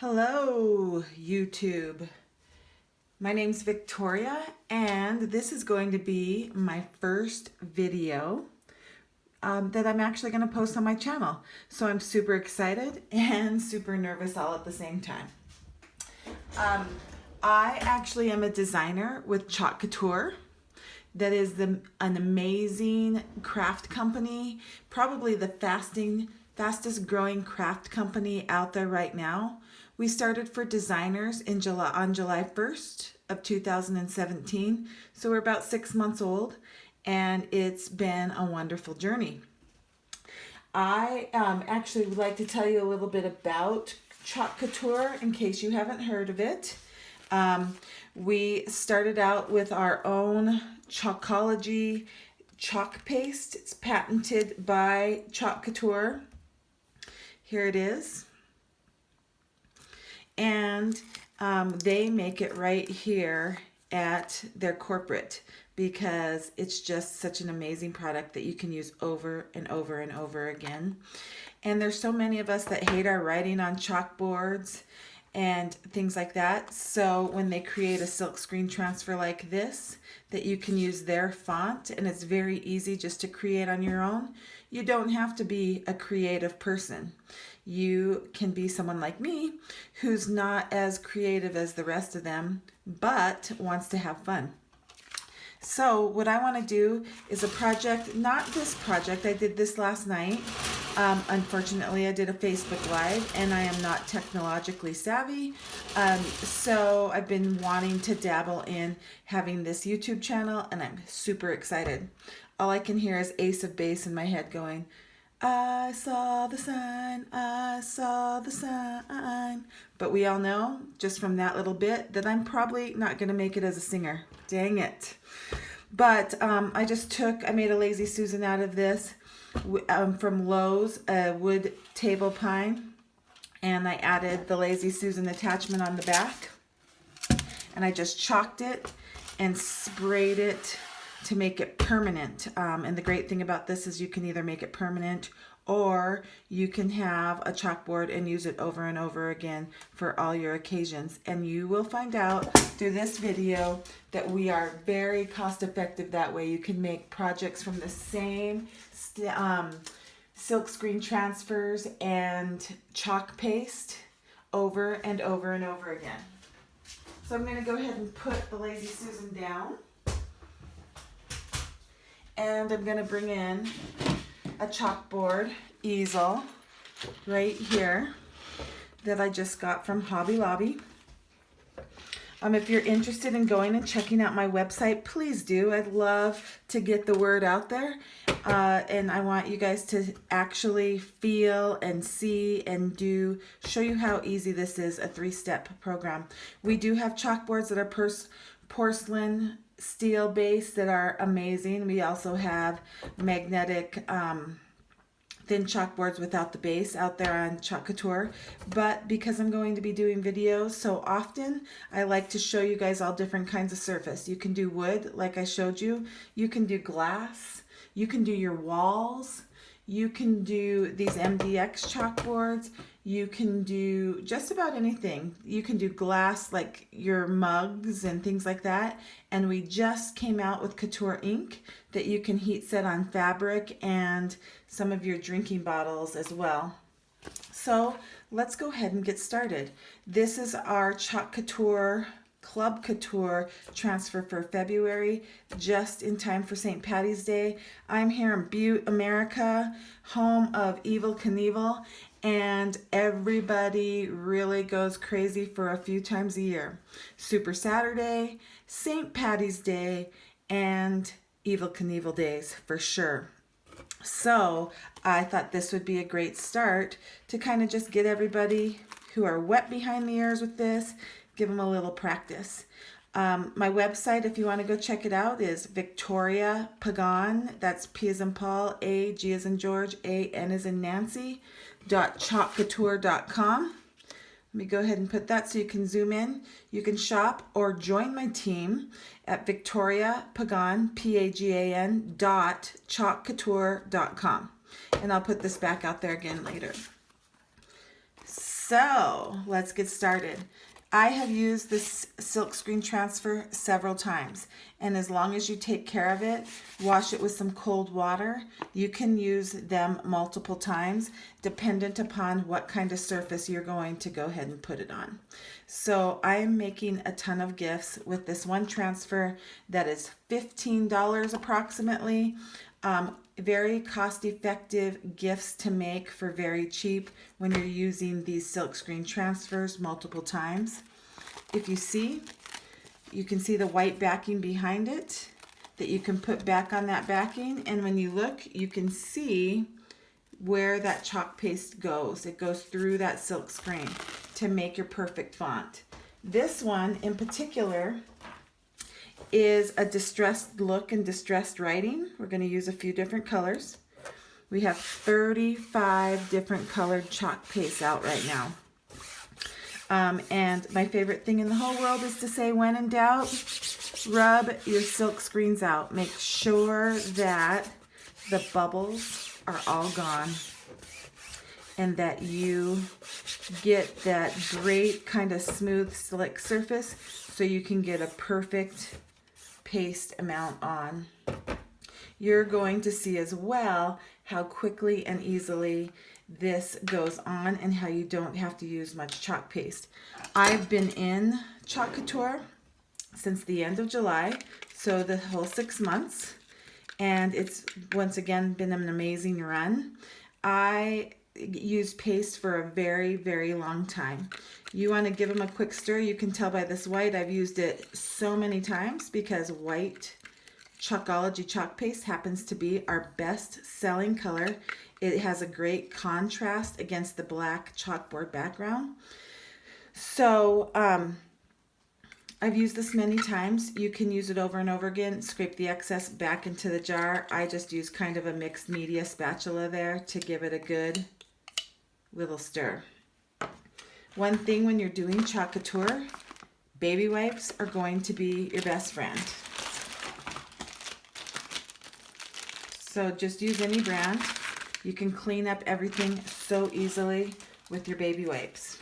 Hello, YouTube. My name's Victoria, and this is going to be my first video that I'm actually going to post on my channel. So I'm super excited and super nervous all at the same time. I actually am a designer with Chalk Couture. That is an amazing craft company, probably the fastest growing craft company out there right now. We started for designers on July 1st of 2017, so we're about 6 months old, and it's been a wonderful journey. I actually would like to tell you a little bit about Chalk Couture in case you haven't heard of it. We started out with our own Chalkology chalk paste. It's patented by Chalk Couture. Here it is. And they make it right here at their corporate because it's just such an amazing product that you can use over and over and over again. And there's so many of us that hate our writing on chalkboards and things like that. So when they create a silk screen transfer like this, that you can use their font, and it's very easy just to create on your own. You don't have to be a creative person. You can be someone like me who's not as creative as the rest of them, but wants to have fun. So what I want to do is a project, not this project, I did this last night. Unfortunately, I did a Facebook Live and I am not technologically savvy. So I've been wanting to dabble in having this YouTube channel, and I'm super excited. All I can hear is Ace of Base in my head going, I saw the sign, I saw the sign. But we all know, just from that little bit, that I'm probably not going to make it as a singer. Dang it. But I made a Lazy Susan out of this from Lowe's, a wood table pine. And I added the Lazy Susan attachment on the back. And I just chalked it and sprayed it to make it permanent. And the great thing about this is you can either make it permanent or you can have a chalkboard and use it over and over again for all your occasions. And you will find out through this video that we are very cost effective that way. You can make projects from the same silk screen transfers and chalk paste over and over and over again. So I'm going to go ahead and put the Lazy Susan down. And I'm going to bring in a chalkboard easel right here that I just got from Hobby Lobby. If you're interested in going and checking out my website, please do. I'd love to get the word out there. And I want you guys to actually feel and see and show you how easy this is, a 3-step program. We do have chalkboards that are porcelain steel base that are amazing. We also have magnetic thin chalkboards without the base out there on Chalk Couture. But because I'm going to be doing videos so often, I like to show you guys all different kinds of surface. You can do wood like I showed you. You can do glass. You can do your walls. You can do these MDX chalkboards. You can do just about anything. You can do glass like your mugs and things like that. And we just came out with Couture ink that you can heat set on fabric and some of your drinking bottles as well. So let's go ahead and get started. This is our Chalk Couture Club Couture transfer for February, just in time for St. Patty's Day. I'm here in Butte, America, home of Evel Knievel, and everybody really goes crazy for a few times a year. Super Saturday, St. Patty's Day, and Evel Knievel days for sure. So I thought this would be a great start to kind of just get everybody who are wet behind the ears with this, give them a little practice. My website, if you want to go check it out, is Victoria Pagan. That's P as in Paul, A, G as in George, A, N as in Nancy, .chalkcouture.com. Let me go ahead and put that so you can zoom in. You can shop or join my team at Victoria Pagan, Pagan, .chalkcouture.com. And I'll put this back out there again later. So let's get started. I have used this silk screen transfer several times, and as long as you take care of it, wash it with some cold water, you can use them multiple times dependent upon what kind of surface you're going to go ahead and put it on. So I am making a ton of gifts with this one transfer that is $15 approximately. Very cost-effective gifts to make for very cheap when you're using these silk screen transfers multiple times. If you see, you can see the white backing behind it that you can put back on that backing, and when you look, you can see where that chalk paste goes. It goes through that silk screen to make your perfect font. This one in particular is a distressed look and distressed writing. We're going to use a few different colors. We have 35 different colored chalk pastes out right now. And my favorite thing in the whole world is to say, when in doubt, rub your silk screens out. Make sure that the bubbles are all gone and that you get that great kind of smooth, slick surface so you can get a perfect paste amount on. You're going to see as well how quickly and easily this goes on and how you don't have to use much chalk paste. I've been in Chalkology since the end of July, so the whole 6 months, and it's once again been an amazing run. I used paste for a very, very long time. You want to give them a quick stir. You can tell by this white, I've used it so many times because white Chalkology chalk paste happens to be our best selling color. It has a great contrast against the black chalkboard background. So I've used this many times. You can use it over and over again. Scrape the excess back into the jar. I just use kind of a mixed media spatula there to give it a good little stir. One thing when you're doing Chalkology, baby wipes are going to be your best friend. So just use any brand. You can clean up everything so easily with your baby wipes.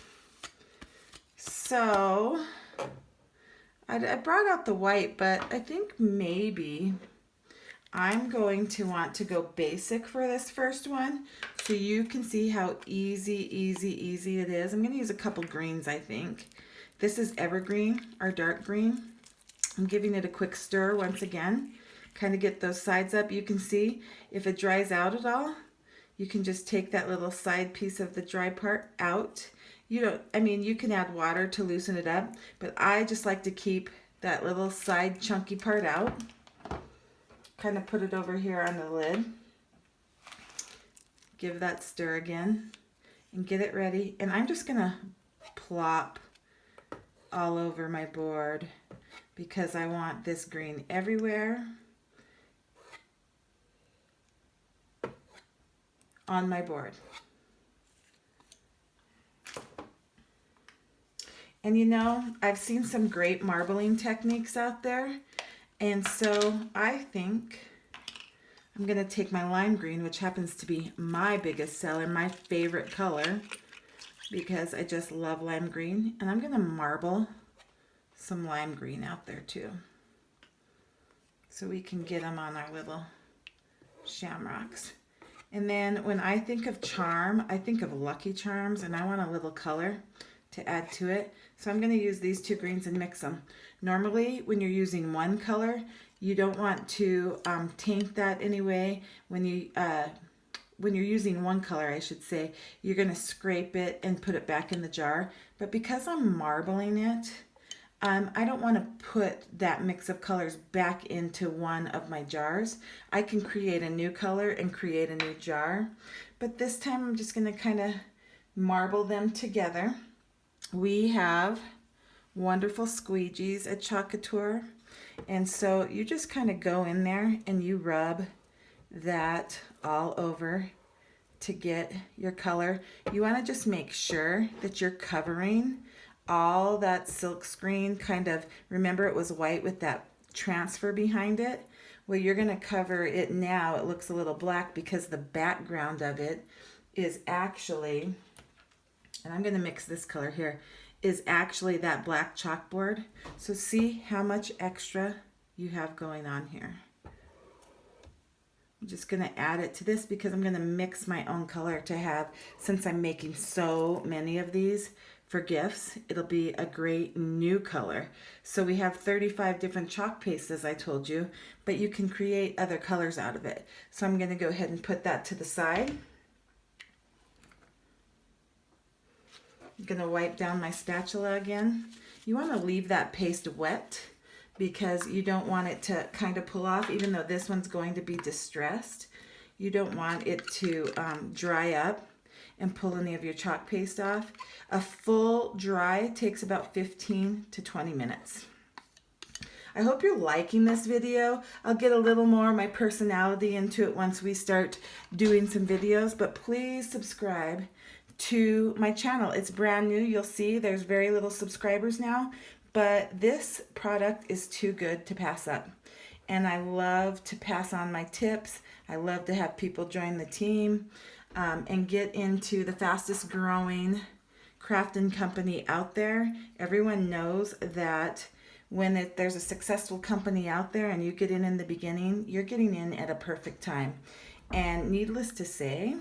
So I brought out the white, but I think maybe I'm going to want to go basic for this first one so you can see how easy it is. I'm going to use a couple greens, I think. This is Evergreen, our dark green. I'm giving it a quick stir once again. Kind of get those sides up. You can see if it dries out at all, you can just take that little side piece of the dry part out. You can add water to loosen it up, but I just like to keep that little side chunky part out. Kind of put it over here on the lid. Give that stir again and get it ready. And I'm just gonna plop all over my board because I want this green everywhere on my board. And you know, I've seen some great marbling techniques out there, and so I think I'm going to take my lime green, which happens to be my biggest seller, my favorite color, because I just love lime green, and I'm going to marble some lime green out there too, so we can get them on our little shamrocks. And then when I think of charm, I think of Lucky Charms, and I want a little color to add to it. So I'm going to use these two greens and mix them. Normally, when you're using one color, you don't want to taint that anyway. When you're using one color, I should say, you're going to scrape it and put it back in the jar. But because I'm marbling it, I don't want to put that mix of colors back into one of my jars. I can create a new color and create a new jar. But this time I'm just going to kind of marble them together. We have wonderful squeegees at Chalkology. And so you just kind of go in there and you rub that all over to get your color. You want to just make sure that you're covering all that silk screen. Kind of, remember it was white with that transfer behind it? Well, you're going to cover it now. It looks a little black because the background of it is actually and I'm going to mix this color here, is actually that black chalkboard. So see how much extra you have going on here. I'm just going to add it to this because I'm going to mix my own color to have, since I'm making so many of these for gifts, it'll be a great new color. So we have 35 different chalk pastes, as I told you, but you can create other colors out of it. So I'm going to go ahead and put that to the side. I'm going to wipe down my spatula again. You want to leave that paste wet because you don't want it to kind of pull off, even though this one's going to be distressed. You don't want it to dry up and pull any of your chalk paste off. A full dry takes about 15 to 20 minutes. I hope you're liking this video. I'll get a little more of my personality into it once we start doing some videos, but please subscribe to my channel. It's brand new. You'll see there's very little subscribers now, but this product is too good to pass up. And I love to pass on my tips. I love to have people join the team and get into the fastest growing crafting company out there. Everyone knows that when there's a successful company out there and you get in the beginning, you're getting in at a perfect time. And needless to say,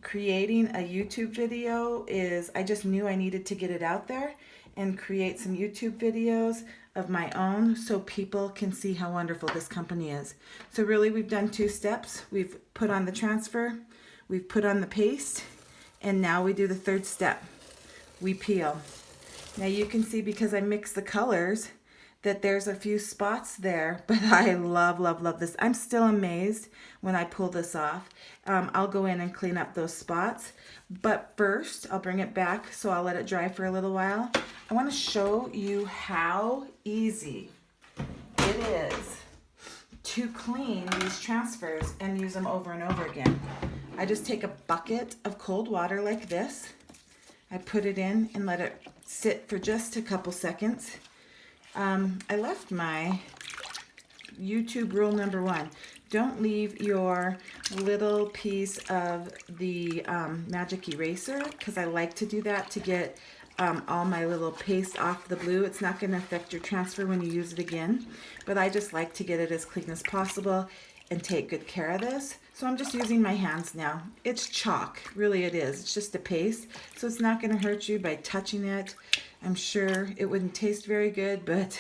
creating a YouTube video I just knew I needed to get it out there and create some YouTube videos of my own so people can see how wonderful this company is. So really we've done 2 steps. We've put on the transfer, we've put on the paste, and now we do the 3rd step. We peel. Now you can see, because I mixed the colors, that there's a few spots there, but I love, love, love this. I'm still amazed when I pull this off. I'll go in and clean up those spots, but first I'll bring it back, so I'll let it dry for a little while. I want to show you how easy it is to clean these transfers and use them over and over again. I just take a bucket of cold water like this. I put it in and let it sit for just a couple seconds. I left my YouTube rule number 1. Don't leave your little piece of the magic eraser, because I like to do that to get all my little paste off the blue. It's not going to affect your transfer when you use it again, but I just like to get it as clean as possible and take good care of this. So I'm just using my hands now. It's chalk, really it is. It's just a paste, so it's not going to hurt you by touching it. I'm sure it wouldn't taste very good, but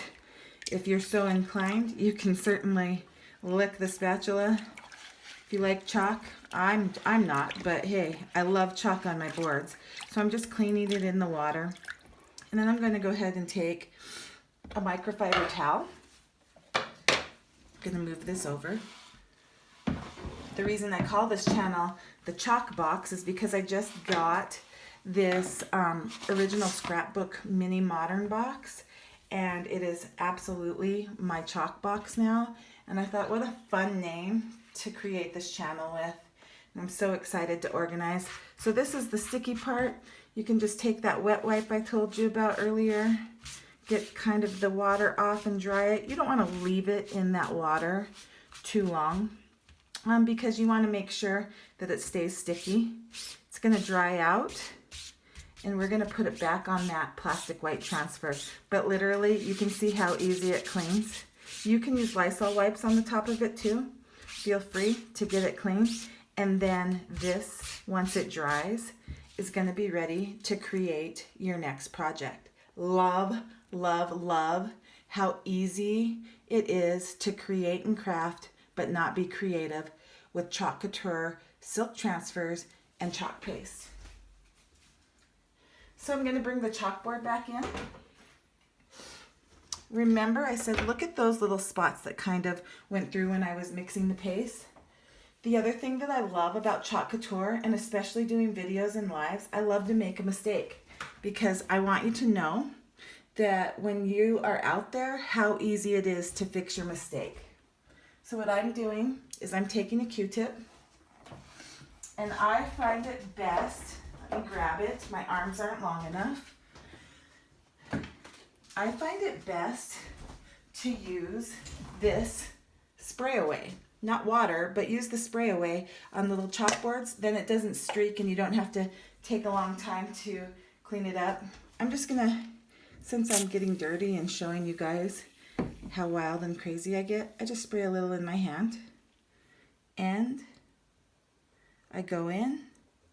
if you're so inclined, you can certainly lick the spatula. If you like chalk, I'm not, but hey, I love chalk on my boards. So I'm just cleaning it in the water. And then I'm going to go ahead and take a microfiber towel. I'm going to move this over. The reason I call this channel the ChalkBox is because I just got this original scrapbook mini modern box, and it is absolutely my chalk box now. And I thought, what a fun name to create this channel with. And I'm so excited to organize. So this is the sticky part. You can just take that wet wipe I told you about earlier, get kind of the water off and dry it. You don't want to leave it in that water too long because you want to make sure that it stays sticky. It's going to dry out, and we're going to put it back on that plastic white transfer. But literally, you can see how easy it cleans. You can use Lysol wipes on the top of it too. Feel free to get it clean. And then this, once it dries, is going to be ready to create your next project. Love, love, love how easy it is to create and craft, but not be creative with chalk couture, silk transfers, and chalk paste. So I'm going to bring the chalkboard back in. Remember I said look at those little spots that kind of went through when I was mixing the paste. The other thing that I love about chalk couture, and especially doing videos and lives, I love to make a mistake, because I want you to know that when you are out there, how easy it is to fix your mistake. So what I'm doing is I'm taking a Q-tip, and I find it best, let me grab it, my arms aren't long enough. I find it best to use this spray away. not water, but use the spray away on little chalkboards, then it doesn't streak and you don't have to take a long time to clean it up. I'm just gonna, since I'm getting dirty and showing you guys how wild and crazy I get, I just spray a little in my hand and I go in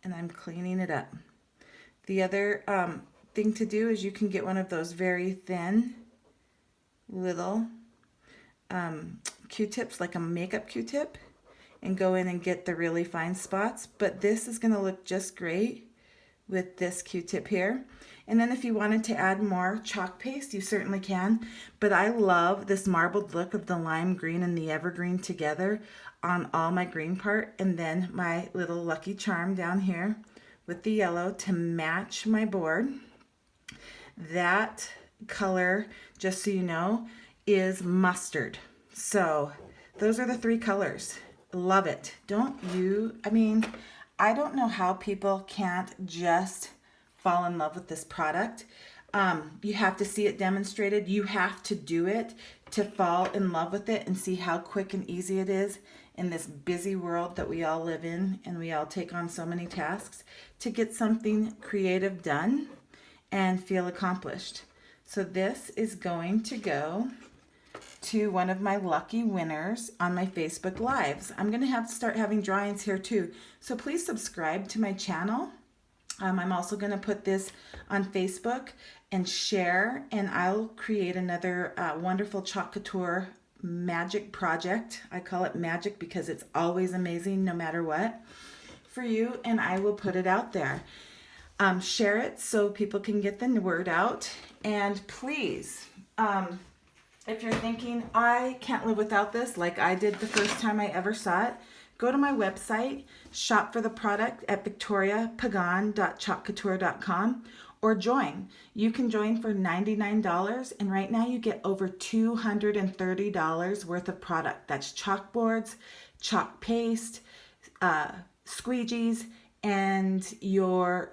and I'm cleaning it up. The other thing to do is you can get one of those very thin little Q-tips, like a makeup Q-tip, and go in and get the really fine spots. But this is going to look just great with this Q-tip here. And then if you wanted to add more chalk paste, you certainly can. But I love this marbled look of the lime green and the evergreen together on all my green part, and then my little lucky charm down here with the yellow to match my board. That color, just so you know, is mustard. So those are the 3 colors. Love it. Don't you? I mean, I don't know how people can't just fall in love with this product. You have to see it demonstrated. You have to do it to fall in love with it and see how quick and easy it is in this busy world that we all live in, and we all take on so many tasks, to get something creative done and feel accomplished. So this is going to go to one of my lucky winners on my Facebook Lives. I'm going to have to start having drawings here too. So please subscribe to my channel. I'm also going to put this on Facebook and share, and I'll create another wonderful Chalk Couture magic project. I call it magic because it's always amazing no matter what for you, and I will put it out there. Share it so people can get the word out. And please, if you're thinking, I can't live without this like I did the first time I ever saw it, go to my website, shop for the product at victoriapagan.chalkcouture.com, or join. You can join for $99, and right now you get over $230 worth of product. That's chalkboards, chalk paste, squeegees, and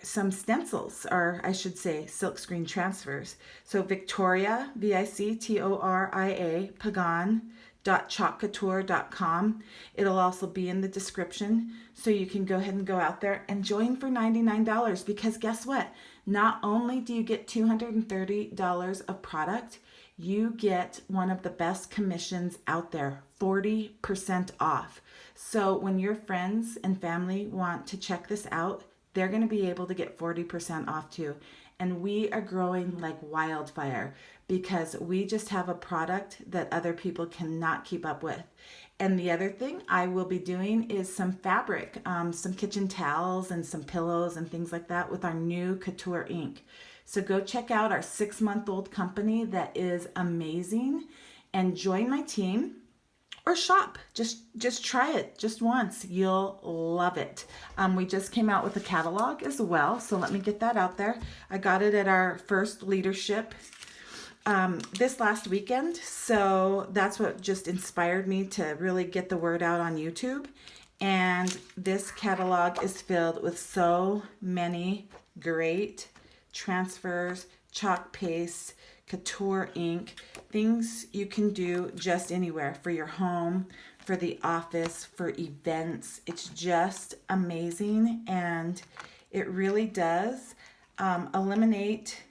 some stencils, or I should say silkscreen transfers. So Victoria, Victoria, Pagan.chalkcouture.com. It'll also be in the description, so you can go ahead and go out there and join for $99, because guess what? Not only do you get $230 of product, you get one of the best commissions out there, 40% off. So when your friends and family want to check this out, they're going to be able to get 40% off too. And we are growing like wildfire because we just have a product that other people cannot keep up with. And the other thing I will be doing is some fabric, some kitchen towels and some pillows and things like that with our new Couture ink. So go check out our 6-month-old company that is amazing, and join my team or shop. Just try it just once. You'll love it. We just came out with a catalog as well, so let me get that out there. I got it at our first leadership this last weekend, so that's what just inspired me to really get the word out on YouTube. And this catalog is filled with so many great transfers, chalk paste, Couture ink, things you can do just anywhere, for your home, for the office, for events. It's just amazing, and it really does eliminate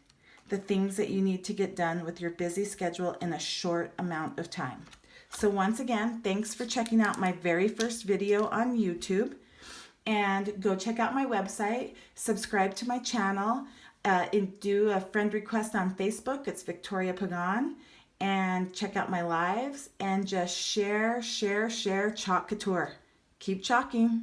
the things that you need to get done with your busy schedule in a short amount of time. So once again, thanks for checking out my very first video on YouTube, and go check out my website, subscribe to my channel, do a friend request on Facebook. It's Victoria Pagan, and check out my lives, and just share Chalk Couture. Keep chalking.